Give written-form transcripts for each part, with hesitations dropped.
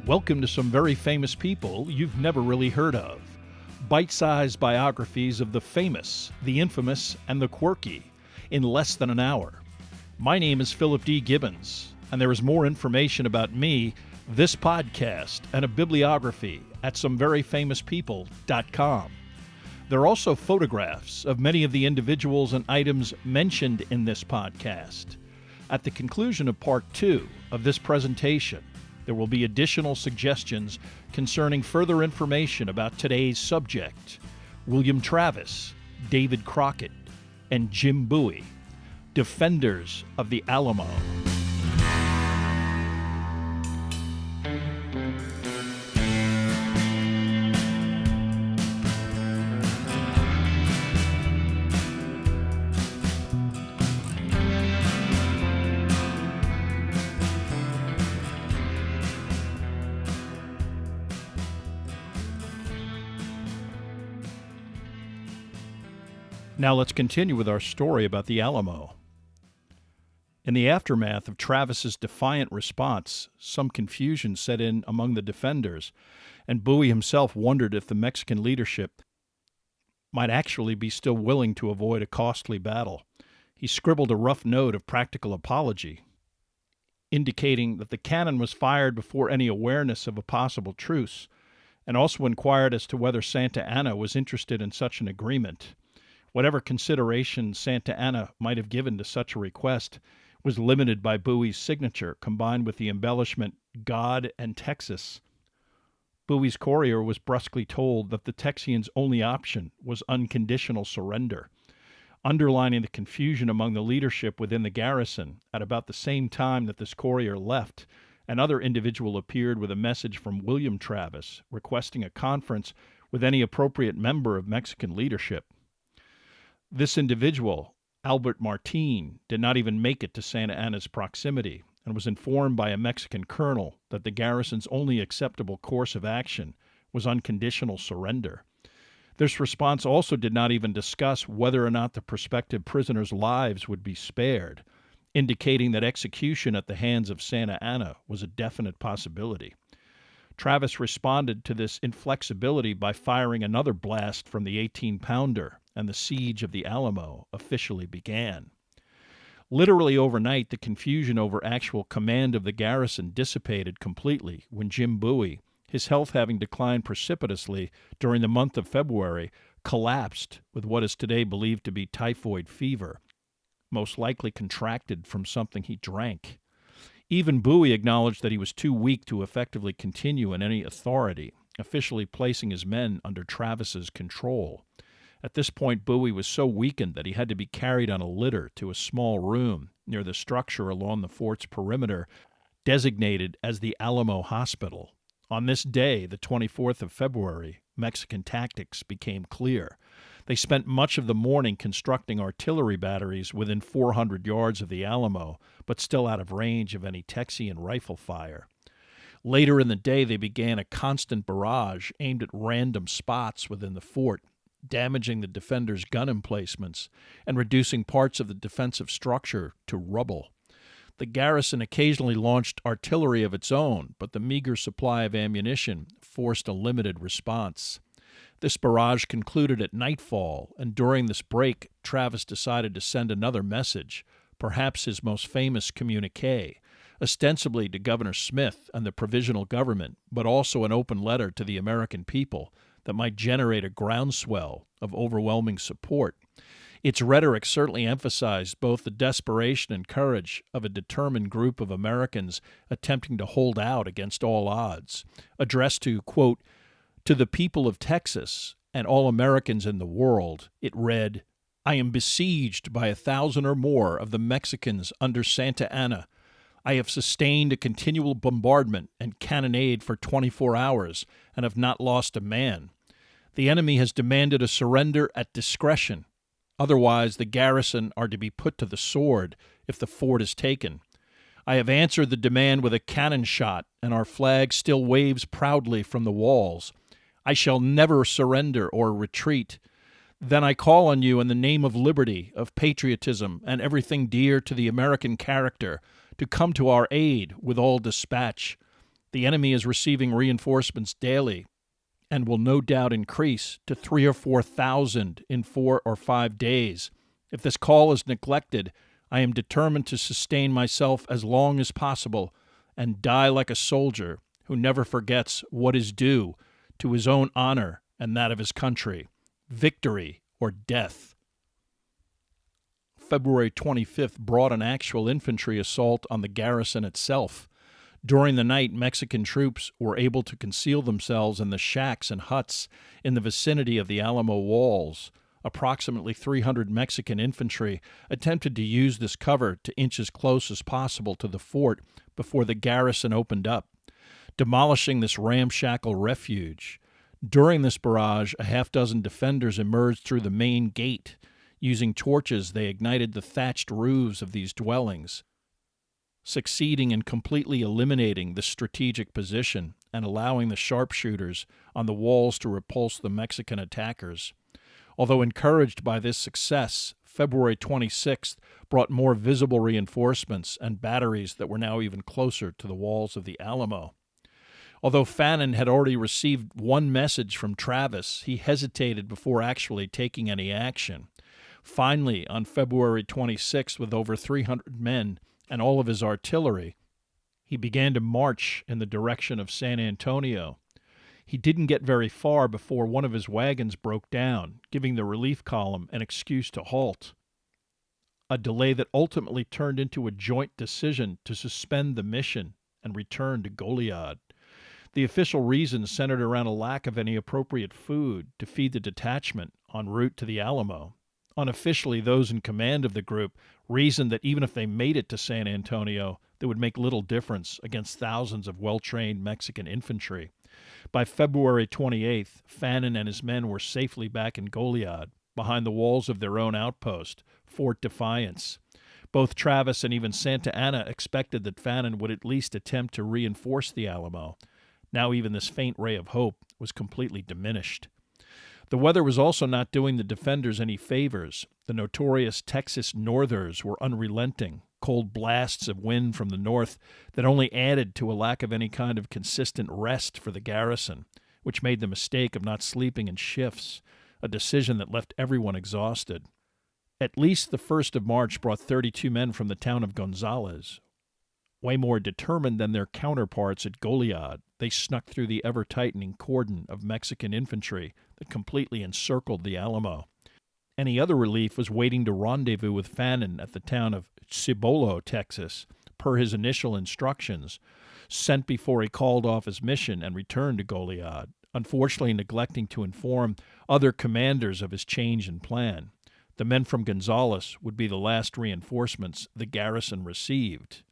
Welcome to some very famous people you've never really heard of. Bite-sized biographies of the famous, the infamous, and the quirky in less than an hour. My name is Philip D. Gibbons, and there is more information about me, this podcast, and a bibliography at someveryfamouspeople.com. There are also photographs of many of the individuals and items mentioned in this podcast. At the conclusion of Part 2 of this presentation, there will be additional suggestions concerning further information about today's subject, William Travis, David Crockett, and Jim Bowie, defenders of the Alamo. Now let's continue with our story about the Alamo. In the aftermath of Travis's defiant response, some confusion set in among the defenders, and Bowie himself wondered if the Mexican leadership might actually be still willing to avoid a costly battle. He scribbled a rough note of practical apology, indicating that the cannon was fired before any awareness of a possible truce, and also inquired as to whether Santa Anna was interested in such an agreement. Whatever consideration Santa Anna might have given to such a request was limited by Bowie's signature, combined with the embellishment, God and Texas. Bowie's courier was brusquely told that the Texians' only option was unconditional surrender. Underlining the confusion among the leadership within the garrison, at about the same time that this courier left, another individual appeared with a message from William Travis, requesting a conference with any appropriate member of Mexican leadership. This individual, Albert Martin, did not even make it to Santa Anna's proximity and was informed by a Mexican colonel that the garrison's only acceptable course of action was unconditional surrender. This response also did not even discuss whether or not the prospective prisoners' lives would be spared, indicating that execution at the hands of Santa Anna was a definite possibility. Travis responded to this inflexibility by firing another blast from the 18-pounder, and the siege of the Alamo officially began. Literally overnight, the confusion over actual command of the garrison dissipated completely when Jim Bowie, his health having declined precipitously during the month of February, collapsed with what is today believed to be typhoid fever, most likely contracted from something he drank. Even Bowie acknowledged that he was too weak to effectively continue in any authority, officially placing his men under Travis's control. At this point, Bowie was so weakened that he had to be carried on a litter to a small room near the structure along the fort's perimeter, designated as the Alamo Hospital. On this day, the 24th of February, Mexican tactics became clear. They spent much of the morning constructing artillery batteries within 400 yards of the Alamo, but still out of range of any Texian rifle fire. Later in the day, they began a constant barrage aimed at random spots within the fort, damaging the defenders' gun emplacements and reducing parts of the defensive structure to rubble. The garrison occasionally launched artillery of its own, but the meager supply of ammunition forced a limited response. This barrage concluded at nightfall, and during this break, Travis decided to send another message, perhaps his most famous communique, ostensibly to Governor Smith and the provisional government, but also an open letter to the American people that might generate a groundswell of overwhelming support. Its rhetoric certainly emphasized both the desperation and courage of a determined group of Americans attempting to hold out against all odds. Addressed to, quote, "To the people of Texas and all Americans in the world," it read, "I am besieged by 1,000 or more of the Mexicans under Santa Anna. I have sustained a continual bombardment and cannonade for 24 hours and have not lost a man. The enemy has demanded a surrender at discretion. Otherwise, the garrison are to be put to the sword if the fort is taken. I have answered the demand with a cannon shot, and our flag still waves proudly from the walls. I shall never surrender or retreat. Then I call on you in the name of liberty, of patriotism, and everything dear to the American character, to come to our aid with all dispatch. The enemy is receiving reinforcements daily and will no doubt increase to 3,000 or 4,000 in 4 or 5 days. If this call is neglected, I am determined to sustain myself as long as possible and die like a soldier who never forgets what is due to his own honor and that of his country. Victory or death. February 25th brought an actual infantry assault on the garrison itself. During the night, Mexican troops were able to conceal themselves in the shacks and huts in the vicinity of the Alamo walls. Approximately 300 Mexican infantry attempted to use this cover to inch as close as possible to the fort before the garrison opened up, demolishing this ramshackle refuge. During this barrage, a half-dozen defenders emerged through the main gate. Using torches, they ignited the thatched roofs of these dwellings, succeeding in completely eliminating the strategic position and allowing the sharpshooters on the walls to repulse the Mexican attackers. Although encouraged by this success, February 26th brought more visible reinforcements and batteries that were now even closer to the walls of the Alamo. Although Fannin had already received one message from Travis, he hesitated before actually taking any action. Finally, on February 26th, with over 300 men and all of his artillery, he began to march in the direction of San Antonio. He didn't get very far before one of his wagons broke down, giving the relief column an excuse to halt, a delay that ultimately turned into a joint decision to suspend the mission and return to Goliad. The official reasons centered around a lack of any appropriate food to feed the detachment en route to the Alamo. Unofficially, those in command of the group reasoned that even if they made it to San Antonio, they would make little difference against thousands of well-trained Mexican infantry. By February 28th, Fannin and his men were safely back in Goliad, behind the walls of their own outpost, Fort Defiance. Both Travis and even Santa Anna expected that Fannin would at least attempt to reinforce the Alamo. Now even this faint ray of hope was completely diminished. The weather was also not doing the defenders any favors. The notorious Texas northers were unrelenting, cold blasts of wind from the north that only added to a lack of any kind of consistent rest for the garrison, which made the mistake of not sleeping in shifts, a decision that left everyone exhausted. At least the 1st of March brought 32 men from the town of Gonzales. Way more determined than their counterparts at Goliad, they snuck through the ever-tightening cordon of Mexican infantry that completely encircled the Alamo. Any other relief was waiting to rendezvous with Fannin at the town of Cibolo, Texas, per his initial instructions, sent before he called off his mission and returned to Goliad, unfortunately neglecting to inform other commanders of his change in plan. The men from Gonzales would be the last reinforcements the garrison received.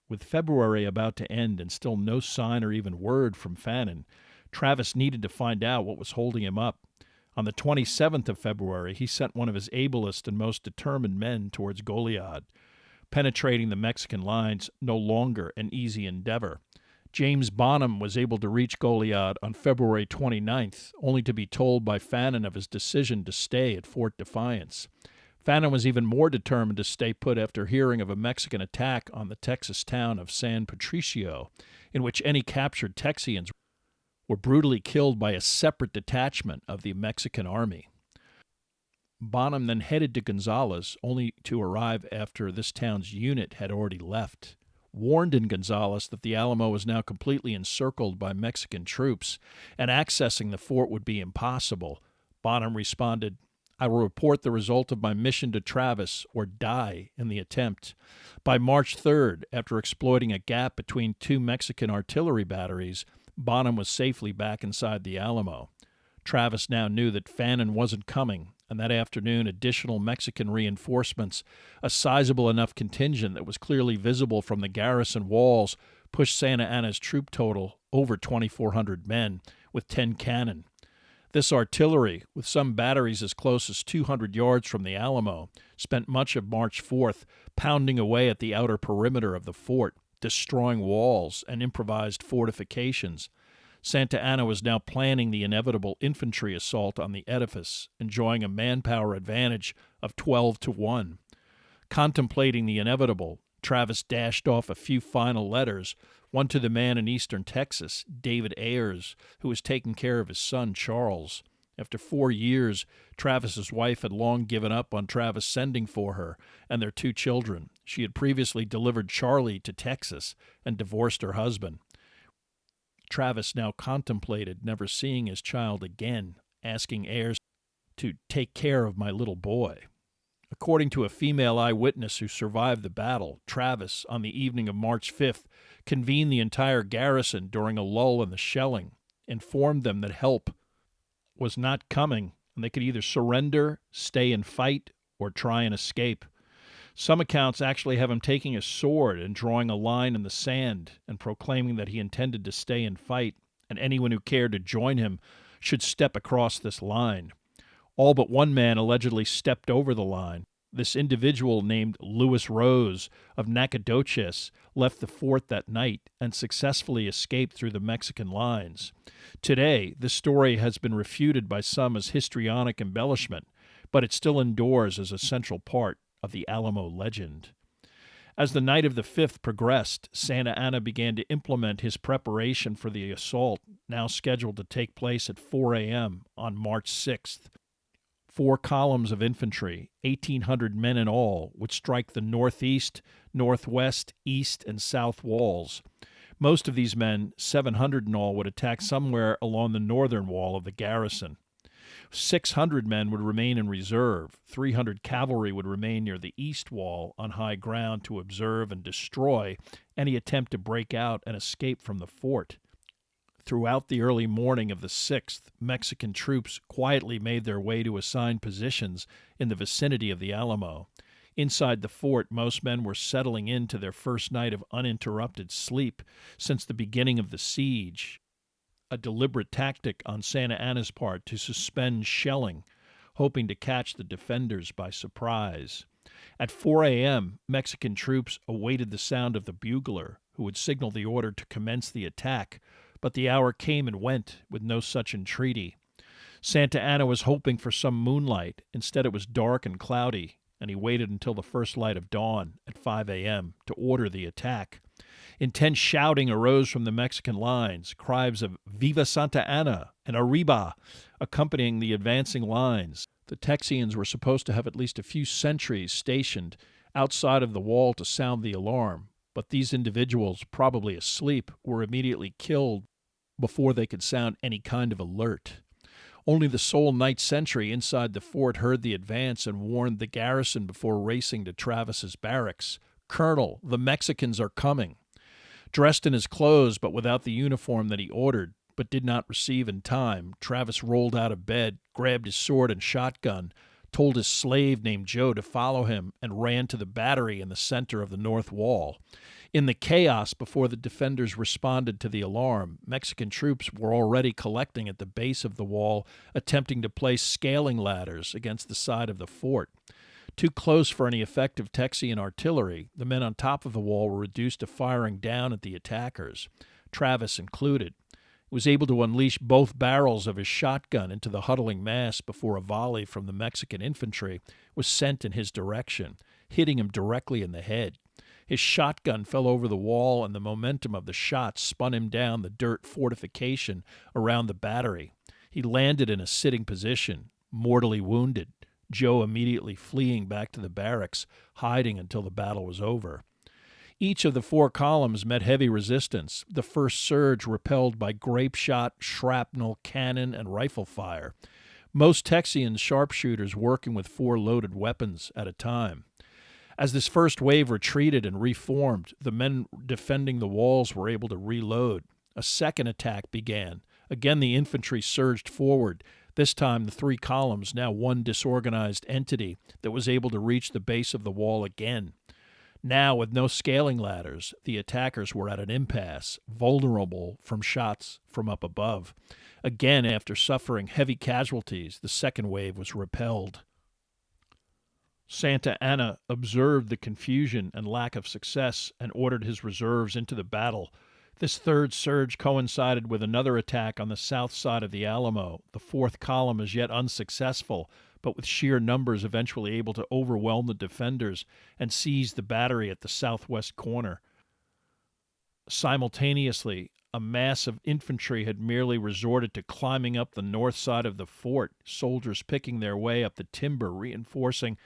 With February about to end and still no sign or even word from Fannin, Travis needed to find out what was holding him up. On the 27th of February, he sent one of his ablest and most determined men towards Goliad. Penetrating the Mexican lines no longer an easy endeavor. James Bonham was able to reach Goliad on February 29th, only to be told by Fannin of his decision to stay at Fort Defiance. Fannin was even more determined to stay put after hearing of a Mexican attack on the Texas town of San Patricio, in which any captured Texians were brutally killed by a separate detachment of the Mexican army. Bonham then headed to Gonzales, only to arrive after this town's unit had already left. Warned in Gonzales that the Alamo was now completely encircled by Mexican troops and accessing the fort would be impossible, Bonham responded, "I will report the result of my mission to Travis or die in the attempt." By March 3rd, after exploiting a gap between two Mexican artillery batteries, Bonham was safely back inside the Alamo. Travis now knew that Fannin wasn't coming, and that afternoon additional Mexican reinforcements, a sizable enough contingent that was clearly visible from the garrison walls, pushed Santa Anna's troop total over 2,400 men, with 10 cannon. This artillery, with some batteries as close as 200 yards from the Alamo, spent much of March 4th pounding away at the outer perimeter of the fort, destroying walls and improvised fortifications. Santa Anna was now planning the inevitable infantry assault on the edifice, enjoying a manpower advantage of 12-1. Contemplating the inevitable, Travis dashed off a few final letters one to the man in eastern Texas, David Ayers, who was taking care of his son, Charles. After 4 years, Travis's wife had long given up on Travis sending for her and their 2 children. She had previously delivered Charlie to Texas and divorced her husband. Travis now contemplated never seeing his child again, asking Ayers to take care of my little boy. According to a female eyewitness who survived the battle, Travis, on the evening of March 5th, convened the entire garrison during a lull in the shelling, informed them that help was not coming, and they could either surrender, stay and fight, or try and escape. Some accounts actually have him taking a sword and drawing a line in the sand and proclaiming that he intended to stay and fight, and anyone who cared to join him should step across this line. All but one man allegedly stepped over the line. This individual, named Louis Rose of Nacogdoches, left the fort that night and successfully escaped through the Mexican lines. Today, this story has been refuted by some as histrionic embellishment, but it still endures as a central part of the Alamo legend. As the night of the 5th progressed, Santa Anna began to implement his preparation for the assault, now scheduled to take place at 4 a.m. on March 6th. 4 columns of infantry, 1,800 men in all, would strike the northeast, northwest, east, and south walls. Most of these men, 700 in all, would attack somewhere along the northern wall of the garrison. 600 men would remain in reserve. 300 cavalry would remain near the east wall on high ground to observe and destroy any attempt to break out and escape from the fort. Throughout the early morning of the 6th, Mexican troops quietly made their way to assigned positions in the vicinity of the Alamo. Inside the fort, most men were settling into their first night of uninterrupted sleep since the beginning of the siege, a deliberate tactic on Santa Anna's part to suspend shelling, hoping to catch the defenders by surprise. At 4 a.m., Mexican troops awaited the sound of the bugler, who would signal the order to commence the attack, but the hour came and went with no such entreaty. Santa Anna was hoping for some moonlight. Instead, it was dark and cloudy, and he waited until the first light of dawn at 5 a.m. to order the attack. Intense shouting arose from the Mexican lines, cries of "Viva Santa Anna" and "Arriba" accompanying the advancing lines. The Texians were supposed to have at least a few sentries stationed outside of the wall to sound the alarm, but these individuals, probably asleep, were immediately killed before they could sound any kind of alert. Only the sole night sentry inside the fort heard the advance and warned the garrison before racing to Travis's barracks. "Colonel, the Mexicans are coming." Dressed in his clothes but without the uniform that he ordered, but did not receive in time, Travis rolled out of bed, grabbed his sword and shotgun, told his slave named Joe to follow him, and ran to the battery in the center of the north wall. In the chaos before the defenders responded to the alarm, Mexican troops were already collecting at the base of the wall, attempting to place scaling ladders against the side of the fort. Too close for any effective Texian artillery, the men on top of the wall were reduced to firing down at the attackers, Travis included. He was able to unleash both barrels of his shotgun into the huddling mass before a volley from the Mexican infantry was sent in his direction, hitting him directly in the head. His shotgun fell over the wall, and the momentum of the shot spun him down the dirt fortification around the battery. He landed in a sitting position, mortally wounded, Joe immediately fleeing back to the barracks, hiding until the battle was over. Each of the 4 columns met heavy resistance, the first surge repelled by grape shot, shrapnel, cannon, and rifle fire. Most Texian sharpshooters working with 4 loaded weapons at a time. As this first wave retreated and reformed, the men defending the walls were able to reload. A second attack began. Again, the infantry surged forward. This time, the 3 columns, now one disorganized entity that was able to reach the base of the wall again. Now, with no scaling ladders, the attackers were at an impasse, vulnerable from shots from up above. Again, after suffering heavy casualties, the second wave was repelled. Santa Anna observed the confusion and lack of success and ordered his reserves into the battle. This third surge coincided with another attack on the south side of the Alamo, the 4th column as yet unsuccessful, but with sheer numbers eventually able to overwhelm the defenders and seize the battery at the southwest corner. Simultaneously, a mass of infantry had merely resorted to climbing up the north side of the fort, soldiers picking their way up the timber, reinforcing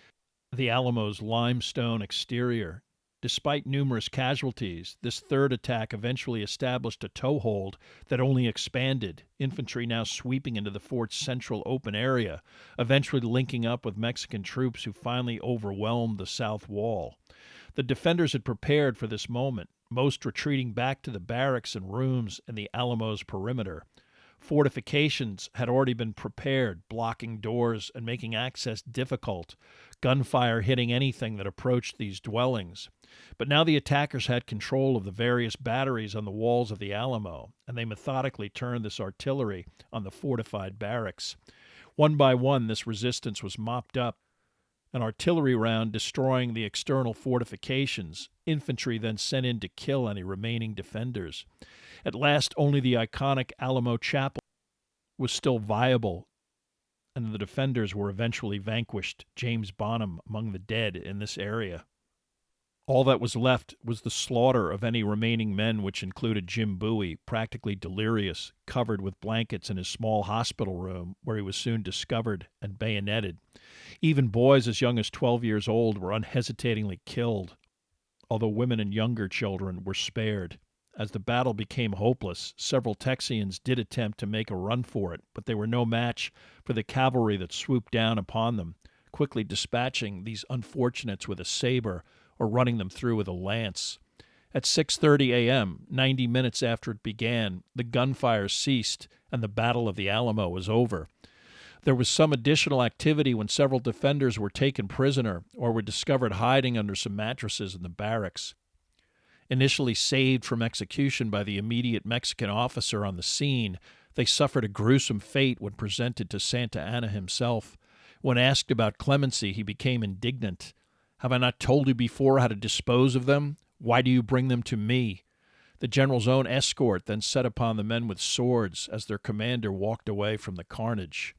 the Alamo's limestone exterior. Despite numerous casualties, this third attack eventually established a toehold that only expanded, infantry now sweeping into the fort's central open area, eventually linking up with Mexican troops who finally overwhelmed the south wall. The defenders had prepared for this moment, most retreating back to the barracks and rooms in the Alamo's perimeter. Fortifications had already been prepared, blocking doors and making access difficult, gunfire hitting anything that approached these dwellings. But now the attackers had control of the various batteries on the walls of the Alamo, and they methodically turned this artillery on the fortified barracks. One by one, this resistance was mopped up, an artillery round destroying the external fortifications, infantry then sent in to kill any remaining defenders. At last, only the iconic Alamo Chapel was still viable, and the defenders were eventually vanquished, James Bonham among the dead in this area. All that was left was the slaughter of any remaining men, which included Jim Bowie, practically delirious, covered with blankets in his small hospital room, where he was soon discovered and bayoneted. Even boys as young as 12 years old were unhesitatingly killed, although women and younger children were spared. As the battle became hopeless, several Texians did attempt to make a run for it, but they were no match for the cavalry that swooped down upon them, quickly dispatching these unfortunates with a saber or running them through with a lance. At 6:30 a.m., 90 minutes after it began, the gunfire ceased and the Battle of the Alamo was over. There was some additional activity when several defenders were taken prisoner or were discovered hiding under some mattresses in the barracks. Initially saved from execution by the immediate Mexican officer on the scene, they suffered a gruesome fate when presented to Santa Anna himself. When asked about clemency, he became indignant. "Have I not told you before how to dispose of them? Why do you bring them to me?" The general's own escort then set upon the men with swords as their commander walked away from the carnage.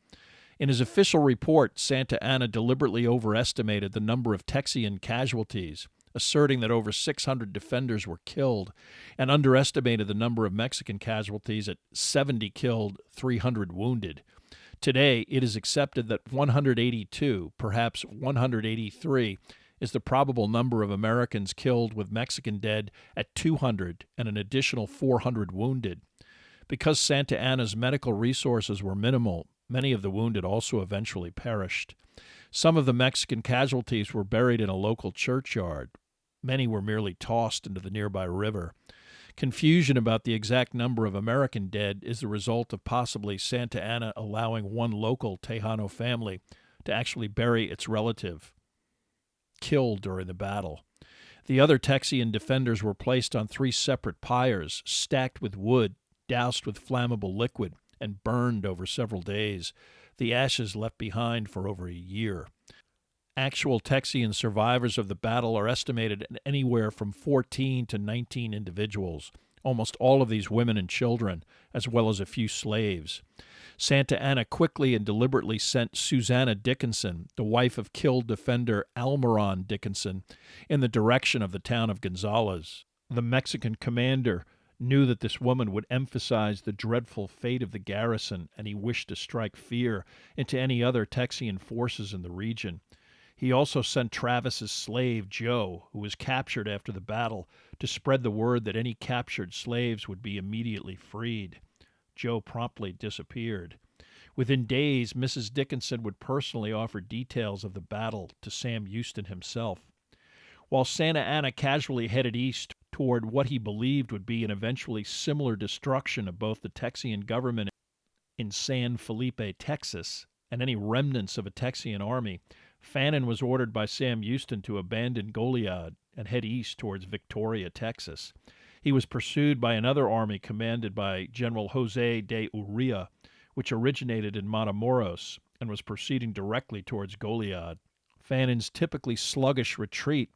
In his official report, Santa Anna deliberately overestimated the number of Texian casualties, asserting that over 600 defenders were killed, and underestimated the number of Mexican casualties at 70 killed, 300 wounded. Today, it is accepted that 182, perhaps 183, is the probable number of Americans killed, with Mexican dead at 200 and an additional 400 wounded. Because Santa Anna's medical resources were minimal, many of the wounded also eventually perished. Some of the Mexican casualties were buried in a local churchyard. Many were merely tossed into the nearby river. Confusion about the exact number of American dead is the result of possibly Santa Anna allowing one local Tejano family to actually bury its relative killed during the battle. The other Texian defenders were placed on 3 separate pyres, stacked with wood, doused with flammable liquid, and burned over several days, the ashes left behind for over a year. Actual Texian survivors of the battle are estimated at anywhere from 14 to 19 individuals, almost all of these women and children, as well as a few slaves. Santa Anna quickly and deliberately sent Susanna Dickinson, the wife of killed defender Almiron Dickinson, in the direction of the town of Gonzales. The Mexican commander knew that this woman would emphasize the dreadful fate of the garrison, and he wished to strike fear into any other Texian forces in the region. He also sent Travis's slave, Joe, who was captured after the battle, to spread the word that any captured slaves would be immediately freed. Joe promptly disappeared. Within days, Mrs. Dickinson would personally offer details of the battle to Sam Houston himself. While Santa Anna casually headed east toward what he believed would be an eventually similar destruction of both the Texian government in San Felipe, Texas, and any remnants of a Texian army, Fannin was ordered by Sam Houston to abandon Goliad and head east towards Victoria, Texas. He was pursued by another army commanded by General Jose de Urrea, which originated in Matamoros and was proceeding directly towards Goliad. Fannin's typically sluggish retreat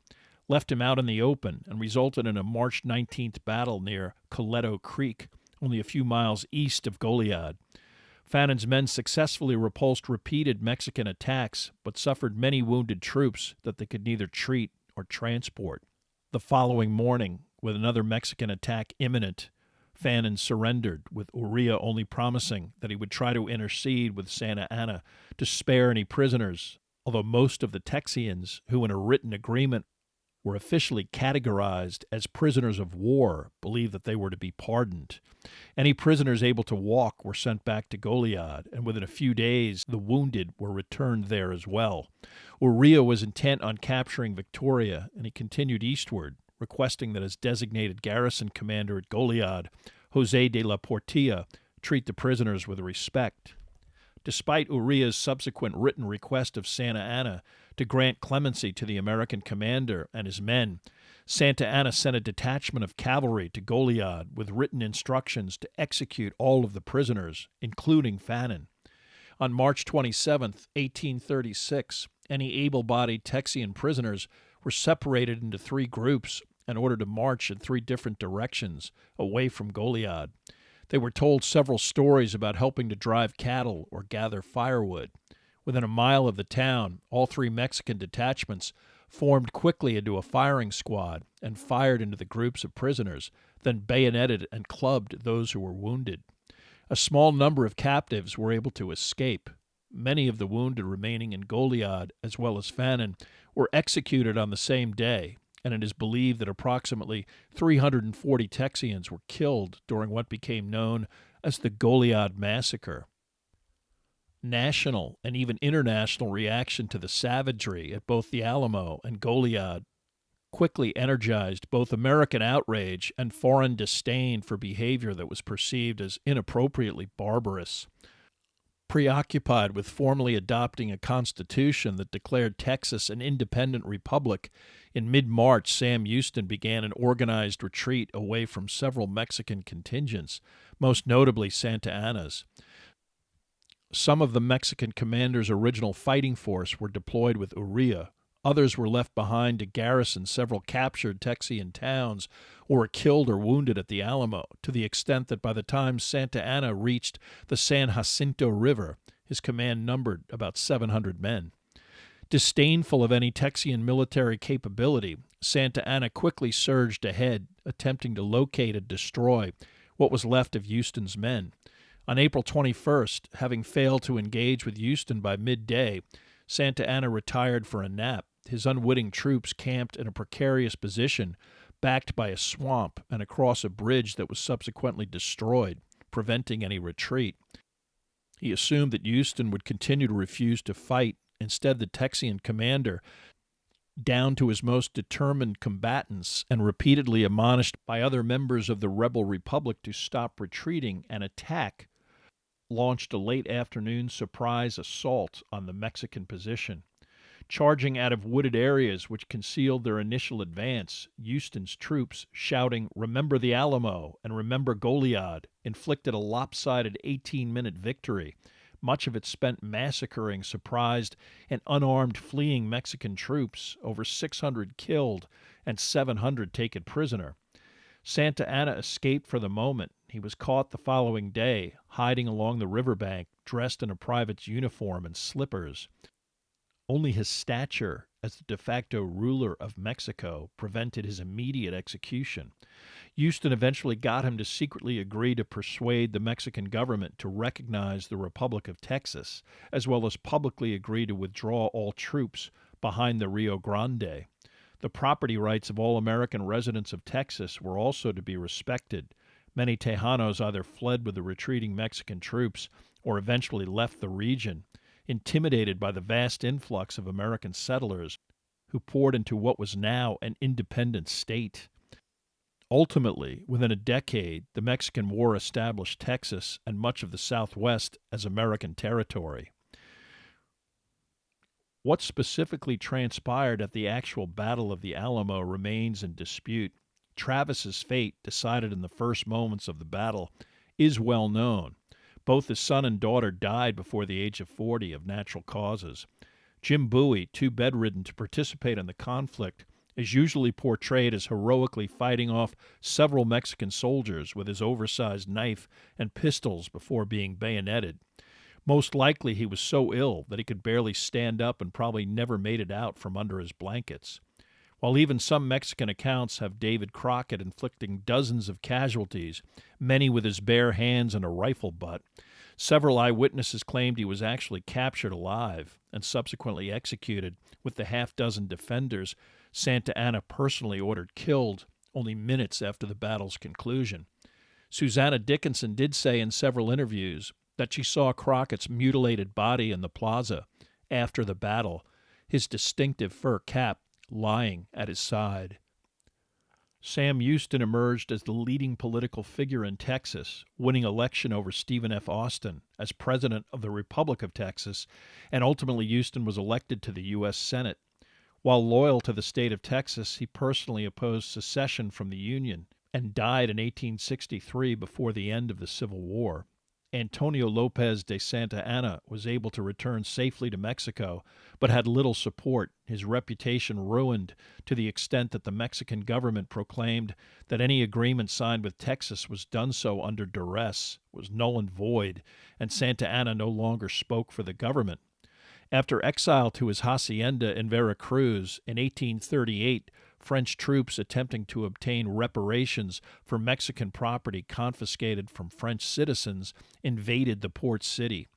left him out in the open and resulted in a March 19th battle near Coleto Creek, only a few miles east of Goliad. Fannin's men successfully repulsed repeated Mexican attacks, but suffered many wounded troops that they could neither treat or transport. The following morning, With another Mexican attack imminent, Fannin surrendered, with Urrea only promising that he would try to intercede with Santa Anna to spare any prisoners, although most of the Texians, who in a written agreement were officially categorized as prisoners of war, believed that they were to be pardoned. Any prisoners able to walk were sent back to Goliad, and within a few days the wounded were returned there as well. Urrea was intent on capturing Victoria, and he continued eastward, requesting that his designated garrison commander at Goliad, José de la Portilla, treat the prisoners with respect. Despite Urrea's subsequent written request of Santa Anna to grant clemency to the American commander and his men, Santa Anna sent a detachment of cavalry to Goliad with written instructions to execute all of the prisoners, including Fannin. On March 27, 1836, any able-bodied Texian prisoners were separated into 3 groups and ordered to march in 3 different directions away from Goliad. They were told several stories about helping to drive cattle or gather firewood. Within a mile of the town, all 3 Mexican detachments formed quickly into a firing squad and fired into the groups of prisoners, then bayoneted and clubbed those who were wounded. A small number of captives were able to escape. Many of the wounded remaining in Goliad, as well as Fannin, were executed on the same day, and it is believed that approximately 340 Texians were killed during what became known as the Goliad Massacre. National and even international reaction to the savagery at both the Alamo and Goliad quickly energized both American outrage and foreign disdain for behavior that was perceived as inappropriately barbarous. Preoccupied with formally adopting a constitution that declared Texas an independent republic, in mid-March Sam Houston began an organized retreat away from several Mexican contingents, most notably Santa Anna's. Some of the Mexican commander's original fighting force were deployed with Urrea. Others were left behind to garrison several captured Texian towns or were killed or wounded at the Alamo, to the extent that by the time Santa Anna reached the San Jacinto River, his command numbered about 700 men. Disdainful of any Texian military capability, Santa Anna quickly surged ahead, attempting to locate and destroy what was left of Houston's men. On April 21st, having failed to engage with Houston by midday, Santa Anna retired for a nap. His unwitting troops camped in a precarious position, backed by a swamp and across a bridge that was subsequently destroyed, preventing any retreat. He assumed that Houston would continue to refuse to fight. Instead, the Texian commander, down to his most determined combatants and repeatedly admonished by other members of the rebel republic to stop retreating and attack, launched a late afternoon surprise assault on the Mexican position. Charging out of wooded areas which concealed their initial advance, Houston's troops, shouting, "Remember the Alamo" and "Remember Goliad," inflicted a lopsided 18-minute victory, much of it spent massacring surprised and unarmed fleeing Mexican troops, over 600 killed and 700 taken prisoner. Santa Anna escaped for the moment. He was caught the following day, hiding along the riverbank, dressed in a private's uniform and slippers. Only his stature as the de facto ruler of Mexico prevented his immediate execution. Houston eventually got him to secretly agree to persuade the Mexican government to recognize the Republic of Texas, as well as publicly agree to withdraw all troops behind the Rio Grande. The property rights of all American residents of Texas were also to be respected. Many Tejanos either fled with the retreating Mexican troops or eventually left the region, intimidated by the vast influx of American settlers who poured into what was now an independent state. Ultimately, within a decade, the Mexican War established Texas and much of the Southwest as American territory. What specifically transpired at the actual Battle of the Alamo remains in dispute. Travis's fate, decided in the first moments of the battle, is well known. Both his son and daughter died before the age of 40 of natural causes. Jim Bowie, too bedridden to participate in the conflict, is usually portrayed as heroically fighting off several Mexican soldiers with his oversized knife and pistols before being bayoneted. Most likely he was so ill that he could barely stand up and probably never made it out from under his blankets. while even some Mexican accounts have David Crockett inflicting dozens of casualties, many with his bare hands and a rifle butt. Several eyewitnesses claimed he was actually captured alive and subsequently executed, with the half-dozen defenders Santa Anna personally ordered killed only minutes after the battle's conclusion. Susanna Dickinson did say in several interviews that she saw Crockett's mutilated body in the plaza after the battle, his distinctive fur cap lying at his side. Sam Houston emerged as the leading political figure in Texas, winning election over Stephen F. Austin as president of the Republic of Texas, and ultimately Houston was elected to the U.S. Senate. While loyal to the state of Texas, he personally opposed secession from the Union and died in 1863 before the end of the Civil War. Antonio Lopez de Santa Anna was able to return safely to Mexico, but had little support, his reputation ruined to the extent that the Mexican government proclaimed that any agreement signed with Texas was done so under duress, was null and void, and Santa Anna no longer spoke for the government. After exile to his hacienda in Veracruz in 1838, French troops attempting to obtain reparations for Mexican property confiscated from French citizens invaded the port city.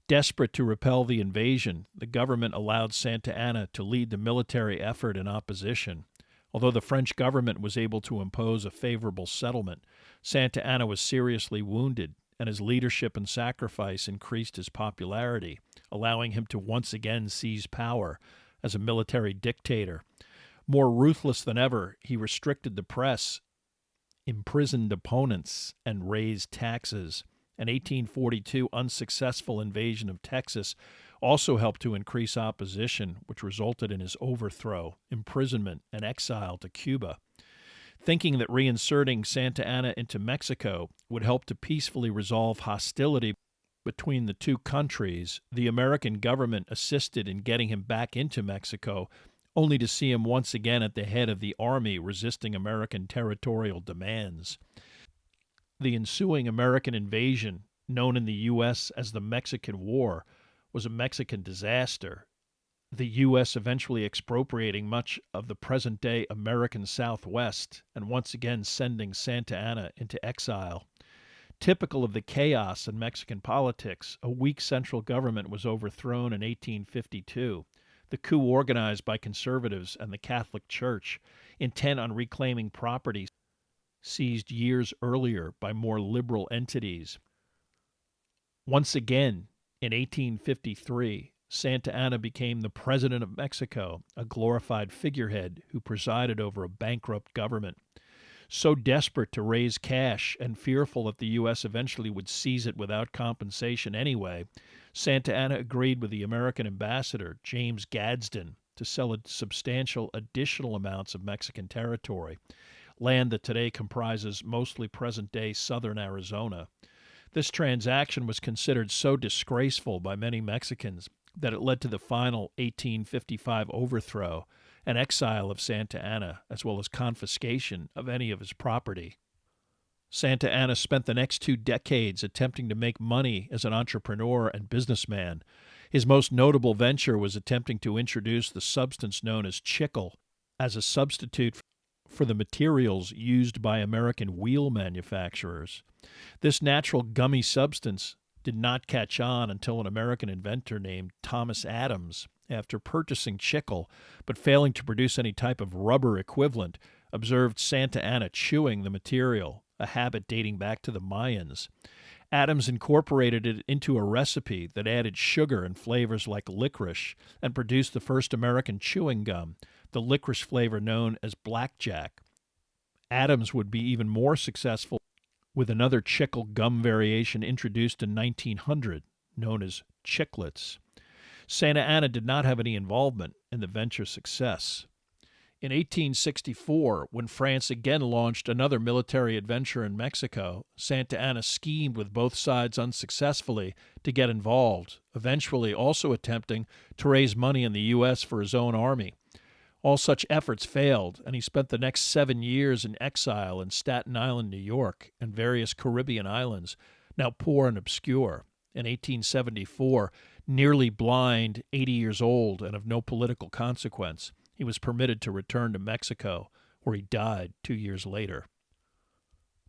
Desperate to repel the invasion, the government allowed Santa Anna to lead the military effort in opposition. Although the French government was able to impose a favorable settlement, Santa Anna was seriously wounded, and his leadership and sacrifice increased his popularity, allowing him to once again seize power as a military dictator. More ruthless than ever, he restricted the press, imprisoned opponents, and raised taxes. An 1842 unsuccessful invasion of Texas also helped to increase opposition, which resulted in his overthrow, imprisonment, and exile to Cuba. Thinking that reinserting Santa Anna into Mexico would help to peacefully resolve hostility between the two countries, the American government assisted in getting him back into Mexico, only to see him once again at the head of the army resisting American territorial demands. The ensuing American invasion, known in the U.S. as the Mexican War, was a Mexican disaster, the U.S. eventually expropriating much of the present-day American Southwest and once again sending Santa Anna into exile. Typical of the chaos in Mexican politics, a weak central government was overthrown in 1852. The coup organized by conservatives and the Catholic Church, intent on reclaiming property seized years earlier by more liberal entities. Once again, in 1853, Santa Anna became the President of Mexico, a glorified figurehead who presided over a bankrupt government. So desperate to raise cash and fearful that the U.S. eventually would seize it without compensation anyway, Santa Anna agreed with the American ambassador, James Gadsden, to sell substantial additional amounts of Mexican territory, land that today comprises mostly present-day southern Arizona. This transaction was considered so disgraceful by many Mexicans that it led to the final 1855 overthrow and exile of Santa Anna, as well as confiscation of any of his property. Santa Anna spent the next 2 decades attempting to make money as an entrepreneur and businessman. His most notable venture was attempting to introduce the substance known as chicle as a substitute for the materials used by American wheel manufacturers. This natural gummy substance did not catch on until an American inventor named Thomas Adams, after purchasing chicle but failing to produce any type of rubber equivalent, observed Santa Anna chewing the material, a habit dating back to the Mayans. Adams incorporated it into a recipe that added sugar and flavors like licorice and produced the first American chewing gum, the licorice flavor known as blackjack. Adams would be even more successful with another chicle gum variation introduced in 1900, known as chiclets. Santa Anna did not have any involvement in the venture's success. In 1864, when France again launched another military adventure in Mexico, Santa Anna schemed with both sides unsuccessfully to get involved, eventually also attempting to raise money in the U.S. for his own army. All such efforts failed, and he spent the next 7 years in exile in Staten Island, New York, and various Caribbean islands, now poor and obscure. In 1874, nearly blind, 80 years old, and of no political consequence, He was permitted to return to Mexico, where he died 2 years later.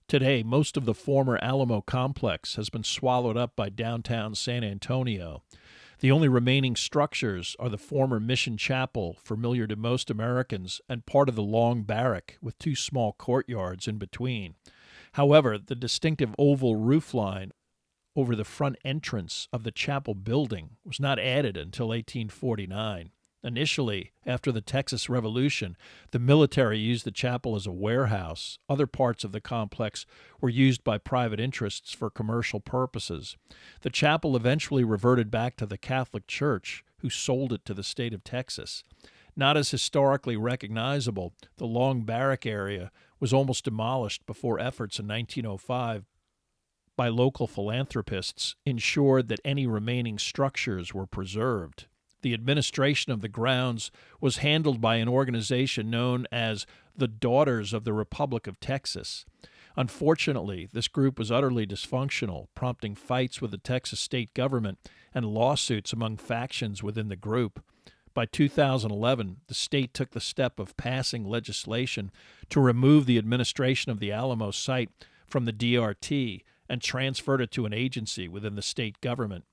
Today, most of the former Alamo complex has been swallowed up by downtown San Antonio. The only remaining structures are the former Mission Chapel, familiar to most Americans, and part of the Long Barrack, with 2 small courtyards in between. However, the distinctive oval roofline over the front entrance of the chapel building was not added until 1849. Initially, after the Texas Revolution, the military used the chapel as a warehouse. Other parts of the complex were used by private interests for commercial purposes. The chapel eventually reverted back to the Catholic Church, who sold it to the state of Texas. Not as historically recognizable, the Long Barrack area was almost demolished before efforts in 1905 by local philanthropists ensured that any remaining structures were preserved. The administration of the grounds was handled by an organization known as the Daughters of the Republic of Texas. Unfortunately, this group was utterly dysfunctional, prompting fights with the Texas state government and lawsuits among factions within the group. By 2011, the state took the step of passing legislation to remove the administration of the Alamo site from the DRT and transferred it to an agency within the state government.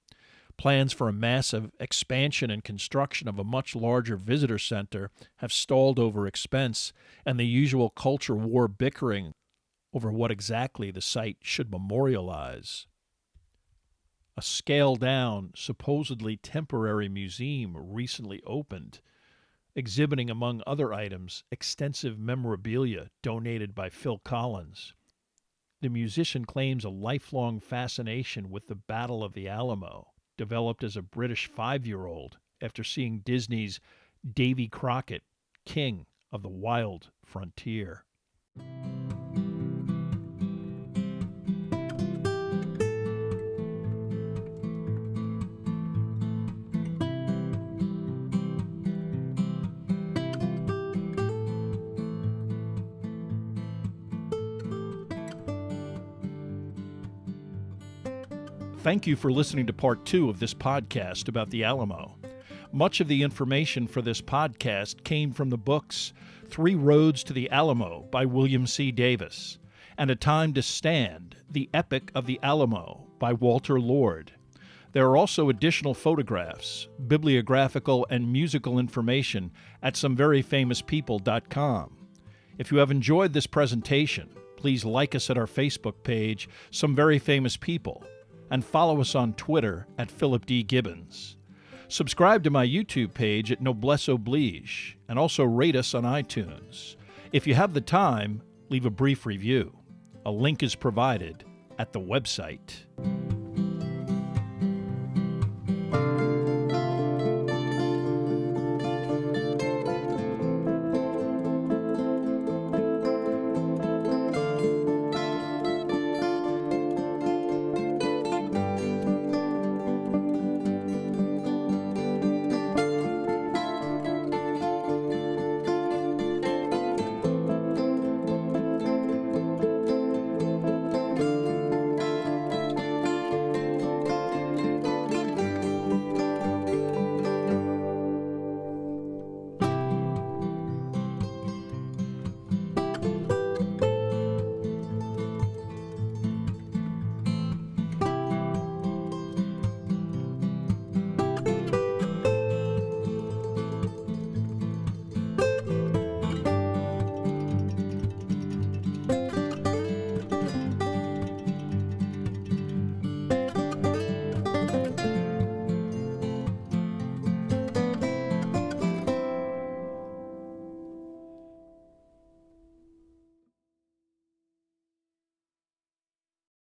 Plans for a massive expansion and construction of a much larger visitor center have stalled over expense and the usual culture war bickering over what exactly the site should memorialize. A scaled-down, supposedly temporary museum recently opened, exhibiting, among other items, extensive memorabilia donated by Phil Collins. The musician claims a lifelong fascination with the Battle of the Alamo, developed as a British 5-year-old after seeing Disney's Davy Crockett, King of the Wild Frontier. Thank you for listening to part 2 of this podcast about the Alamo. Much of the information for this podcast came from the books 3 Roads to the Alamo by William C. Davis and A Time to Stand, The Epic of the Alamo by Walter Lord. There are also additional photographs, bibliographical, and musical information at someveryfamouspeople.com. If you have enjoyed this presentation, please like us at our Facebook page, Some Very Famous People, and follow us on Twitter at Philip D. Gibbons. Subscribe to my YouTube page at Noblesse Oblige, and also rate us on iTunes. If you have the time, leave a brief review. A link is provided at the website.